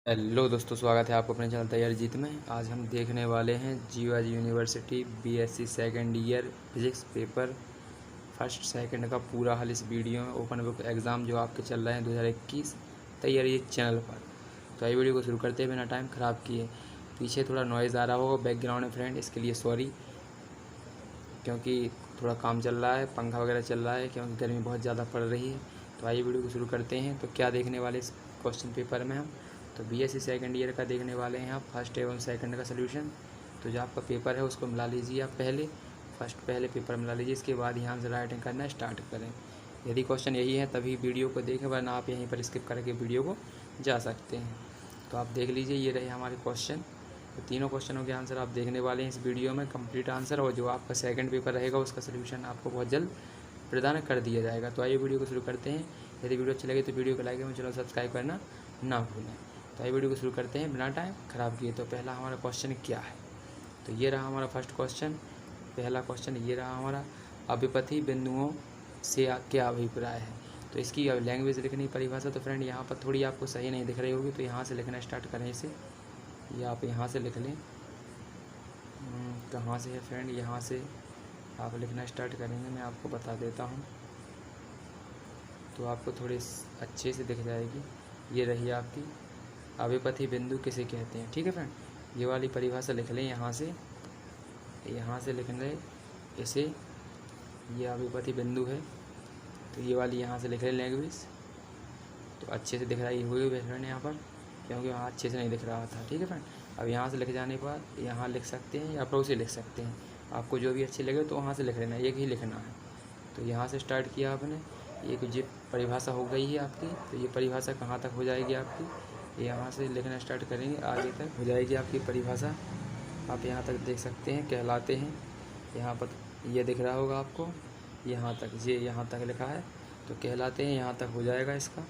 Hello दोस्तों, स्वागत है आपको अपने चैनल तैयारी जीत में। आज हम देखने वाले हैं Jiwaji university BSc second year physics paper first second का पूरा हल इस वीडियो में। ओपन बुक एग्ज़ाम जो आपके चल रहे हैं 2021 तैयारी चैनल पर। तो ये वीडियो को शुरू करते हैं बिना टाइम ख़राब किए। पीछे थोड़ा नॉइज़ आ रहा होगा बैकग्राउंड में फ्रेंड, इसके लिए सॉरी, क्योंकि थोड़ा काम चल रहा है, पंखा वगैरह चल रहा है, क्योंकि गर्मी बहुत ज़्यादा पड़ रही है। तो आइए वीडियो को शुरू करते हैं। तो क्या देखने वाले इस क्वेश्चन पेपर में हम, तो बीएससी सेकंड ईयर का देखने वाले हैं आप फर्स्ट एवं सेकंड का सोल्यूशन। तो जो आपका पेपर है उसको मिला लीजिए आप पहले पेपर मिला लीजिए, इसके बाद यहाँ से राइटिंग करना स्टार्ट करें। यदि क्वेश्चन यही है तभी वीडियो को देखें, वरना आप यहीं पर स्किप करके वीडियो को जा सकते हैं। तो आप देख लीजिए, ये रहे हमारे क्वेश्चन। तो तीनों क्वेश्चनों के आंसर आप देखने वाले हैं इस वीडियो में, कंप्लीट आंसर, और जो आपका सेकंड पेपर रहेगा उसका सोल्यूशन आपको बहुत जल्द प्रदान कर दिया जाएगा। तो आइए वीडियो को शुरू करते हैं। यदि वीडियो अच्छी लगे तो वीडियो को लाइक एवं चैनल सब्सक्राइब करना ना भूलें। तो आइए वीडियो को शुरू करते हैं बिना टाइम ख़राब किए। तो पहला हमारा क्वेश्चन क्या है, तो ये रहा हमारा फर्स्ट क्वेश्चन। पहला क्वेश्चन ये रहा हमारा, अभिपति बिंदुओं से क्या अभिप्राय है। तो इसकी लैंग्वेज लिखनी परिभाषा, तो फ्रेंड यहाँ पर थोड़ी आपको सही नहीं दिख रही होगी, तो यहाँ से लिखना स्टार्ट करें इसे। ये आप यहाँ से लिख लें। कहाँ से है फ्रेंड, यहाँ से आप लिखना स्टार्ट करेंगे, मैं आपको बता देता हूँ तो आपको थोड़ी अच्छे से दिख जाएगी। ये रही आपकी, अभिपति बिंदु किसे कहते हैं। ठीक है फ्रेंड, ये वाली परिभाषा लिख लें यहाँ से लिख लें इसे। ये अभिपति बिंदु है, तो ये वाली यहाँ से लिख लें लैंग्वेज। तो अच्छे से दिख रही हुई फ्रेंड यहाँ पर, क्योंकि वहाँ अच्छे से नहीं दिख रहा था। ठीक है फ्रेंड, अब यहाँ से लिख जाने के बाद यहाँ लिख सकते हैं या अप्रोच से लिख सकते हैं, आपको जो भी अच्छी लगे तो वहाँ से लिख लेना, एक ही लिखना है। तो यहाँ से स्टार्ट किया आपने, एक जो परिभाषा हो गई है आपकी। तो ये परिभाषा कहाँ तक हो जाएगी आपकी, यहाँ से लिखना स्टार्ट करेंगे, आगे तक हो जाएगी आपकी परिभाषा। आप यहाँ तक देख सकते हैं, कहलाते हैं, यहाँ पर ये दिख रहा होगा आपको, यहाँ तक, ये यहाँ तक लिखा है, तो कहलाते हैं यहाँ तक हो जाएगा इसका।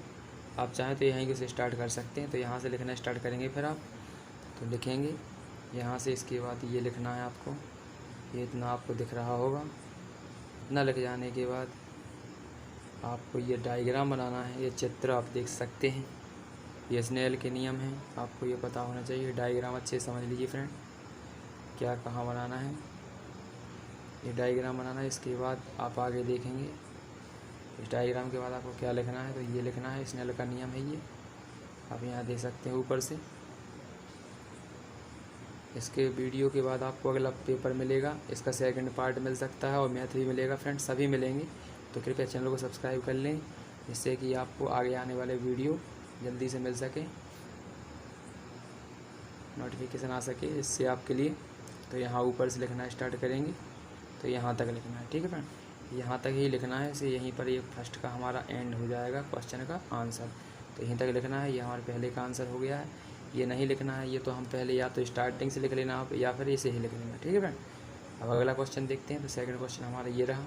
आप चाहें तो यहीं से स्टार्ट कर सकते हैं। तो यहाँ से लिखना स्टार्ट करेंगे, फिर आप तो लिखेंगे यहाँ से। इसके बाद ये लिखना है आपको, ये इतना आपको दिख रहा होगा। इतना लिख जाने के बाद आपको ये डायग्राम बनाना है, ये चित्र आप देख सकते हैं, ये स्नेल के नियम हैं, आपको ये पता होना चाहिए। डायग्राम अच्छे से समझ लीजिए फ्रेंड, क्या कहाँ बनाना है, ये डायग्राम बनाना है। इसके बाद आप आगे देखेंगे, इस डायग्राम के बाद आपको क्या लिखना है, तो ये लिखना है, स्नेल का नियम है ये, आप यहाँ देख सकते हैं ऊपर से। इसके वीडियो के बाद आपको अगला पेपर मिलेगा, इसका सेकंड पार्ट मिल सकता है और मैथ भी मिलेगा फ्रेंड्स, सभी मिलेंगे। तो कृपया चैनल को सब्सक्राइब कर लें, जिससे कि आपको आगे आने वाले वीडियो जल्दी से मिल सके, नोटिफिकेशन आ सके इससे आपके लिए। तो यहाँ ऊपर से लिखना स्टार्ट करेंगे, तो यहाँ तक लिखना है। ठीक है फ्रेंड, यहाँ तक ही लिखना है इसे, यहीं पर ये फर्स्ट का हमारा एंड हो जाएगा क्वेश्चन का आंसर। तो यहीं तक लिखना है, ये हमारे पहले का आंसर हो गया है। ये नहीं लिखना है, ये तो हम पहले या तो स्टार्टिंग से लिख लेना आप, या फिर इसे ही लिख लेना। ठीक है फ्रेंड, अब अगला क्वेश्चन देखते हैं। तो सेकंड क्वेश्चन हमारा ये रहा,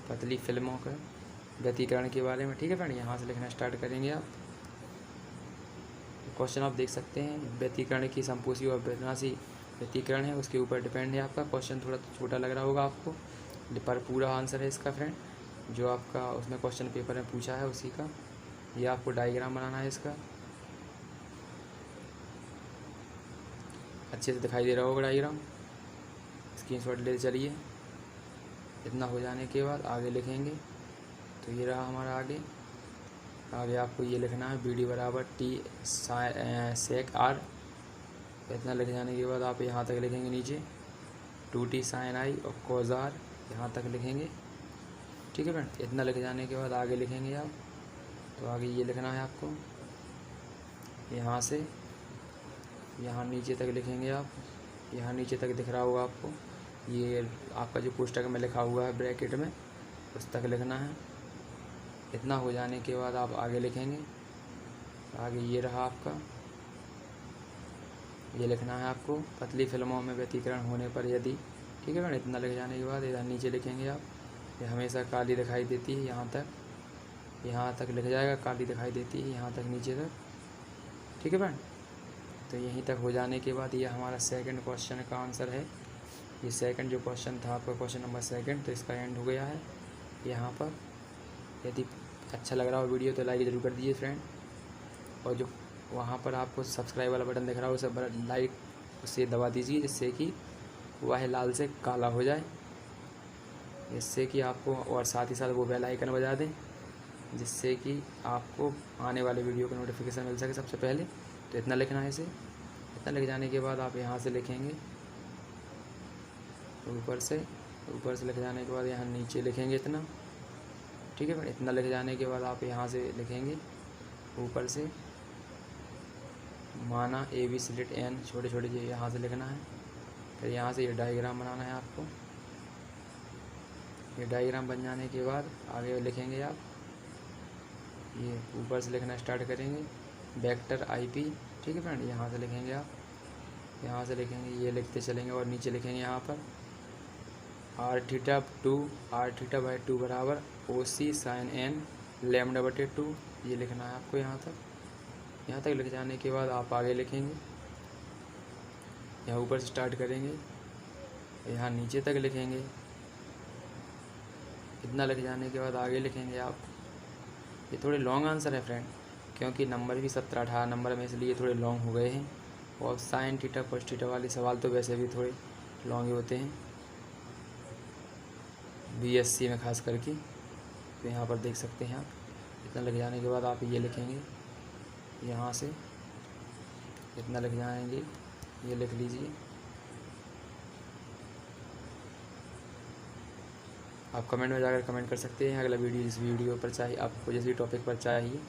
पतली फिल्मों का व्यतीकरण के बारे में। ठीक है फ्रेंड, यहाँ से लिखना स्टार्ट करेंगे आप। क्वेश्चन आप देख सकते हैं, व्यतीकरण की संपूसी और विनाशी व्यतीकरण है, उसके ऊपर डिपेंड है आपका। क्वेश्चन थोड़ा छोटा लग रहा होगा आपको, पर पूरा आंसर है इसका फ्रेंड, जो आपका उसमें क्वेश्चन पेपर में पूछा है उसी का। ये आपको डायग्राम बनाना है इसका, अच्छे से दिखाई दे रहा होगा डायग्राम, स्क्रीनशॉट ले चलिए। इतना हो जाने के बाद आगे लिखेंगे, तो ये रहा हमारा आगे आपको ये लिखना है, बी डी बराबर टी सेक आर। इतना लिख जाने के बाद आप यहाँ तक लिखेंगे नीचे, 2t साइन आई और कोज आर, यहाँ तक लिखेंगे। ठीक है फ्रेंड, इतना लिख जाने के बाद आगे लिखेंगे आप। तो आगे ये लिखना है आपको, यहाँ से यहाँ नीचे तक लिखेंगे आप, यहाँ नीचे तक दिख रहा होगा आपको, ये आपका जो पुस्तक में लिखा हुआ है ब्रैकेट में, उस तक लिखना है। इतना हो जाने के बाद आप आगे लिखेंगे, आगे ये रहा आपका, ये लिखना है आपको, पतली फिल्मों में व्यतीकरण होने पर यदि। ठीक है फ्रेंड, इतना लिख जाने के बाद इधर नीचे लिखेंगे आप, ये हमेशा काली दिखाई देती है, यहाँ तक लिख जाएगा, काली दिखाई देती है यहाँ तक नीचे तक। ठीक है फ्रेंड, तो यहीं तक हो जाने के बाद ये हमारा सेकंड क्वेश्चन का आंसर है। ये सेकंड जो क्वेश्चन था आपका, क्वेश्चन नंबर सेकंड, तो इसका एंड हो गया है यहाँ पर। यदि अच्छा लग रहा हो वीडियो तो लाइक ज़रूर कर दीजिए फ्रेंड, और जो वहाँ पर आपको सब्सक्राइब वाला बटन दिख रहा है, उसे लाइक उसे दबा दीजिए, जिससे कि वह लाल से काला हो जाए, जिससे कि आपको, और साथ ही साथ वो बेल आइकन बजा दें, जिससे कि आपको आने वाले वीडियो का नोटिफिकेशन मिल सके सबसे पहले। तो इतना लिखना है इसे। इतना लिख जाने के बाद आप यहाँ से लिखेंगे ऊपर से लिख जाने के बाद यहाँ नीचे लिखेंगे इतना, ठीक है। इतना लिख जाने के बाद आप यहाँ से लिखेंगे ऊपर से माना AB स्लिट N, छोटे छोटे ये यहाँ से लिखना है। फिर यहाँ से ये डायग्राम बनाना है आपको। ये डायग्राम बन जाने के बाद आगे लिखेंगे आप, ये ऊपर से लिखना स्टार्ट करेंगे वेक्टर IP, ठीक है फ्रेंड। यहाँ से लिखेंगे आप, यहाँ से लिखेंगे, ये लिखते चलेंगे और नीचे लिखेंगे यहाँ पर r θ/2 बराबर OC sin n λ/2, ये लिखना है आपको। यहाँ तक लिख जाने के बाद आप आगे लिखेंगे, यहाँ ऊपर से स्टार्ट करेंगे, यहाँ नीचे तक लिखेंगे। इतना लिख जाने के बाद आगे लिखेंगे आप। ये थोड़े लॉन्ग आंसर है फ्रेंड, क्योंकि नंबर भी 17-18 नंबर में, इसलिए थोड़े लॉन्ग हो गए हैं। और साइन थीटा कोस थीटा वाले सवाल तो वैसे भी थोड़े लॉन्ग ही होते हैं, BSc में खास करके। तो यहाँ पर देख सकते हैं आप। इतना लिख जाने के बाद आप ये लिखेंगे, यहाँ से इतना लिख जाएंगे, ये लिख लीजिए। आप कमेंट में जाकर कमेंट कर सकते हैं अगला वीडियो जिस वीडियो पर चाहिए आपको, जिस भी टॉपिक पर चाहिए,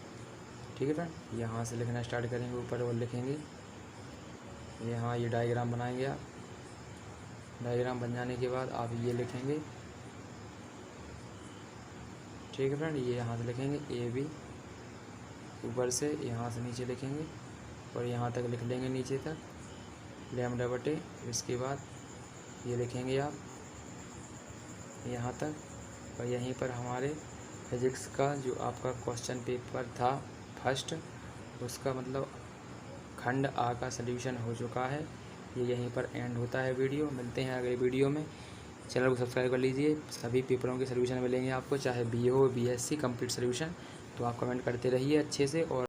ठीक है फ्रेंड। यहाँ से लिखना स्टार्ट करेंगे, ऊपर और लिखेंगे। यहाँ ये डायग्राम बनाएंगे आप। डायग्राम बन जाने के बाद आप ये लिखेंगे, ठीक है फ्रेंड। ये यहाँ से लिखेंगे AB, ऊपर से यहाँ से नीचे लिखेंगे और यहाँ तक लिख लेंगे नीचे तक λ/, इसके बाद ये लिखेंगे आप यहाँ तक। और यहीं पर हमारे फिज़िक्स का जो आपका क्वेश्चन पेपर था फर्स्ट, उसका मतलब खंड A का सल्यूशन हो चुका है। ये यहीं पर एंड होता है वीडियो। मिलते हैं अगले वीडियो में। चैनल को सब्सक्राइब कर लीजिए। सभी पेपरों के सलूशन मिलेंगे आपको, चाहे BA हो BSc कंप्लीट सलूशन। तो आप कमेंट करते रहिए अच्छे से। और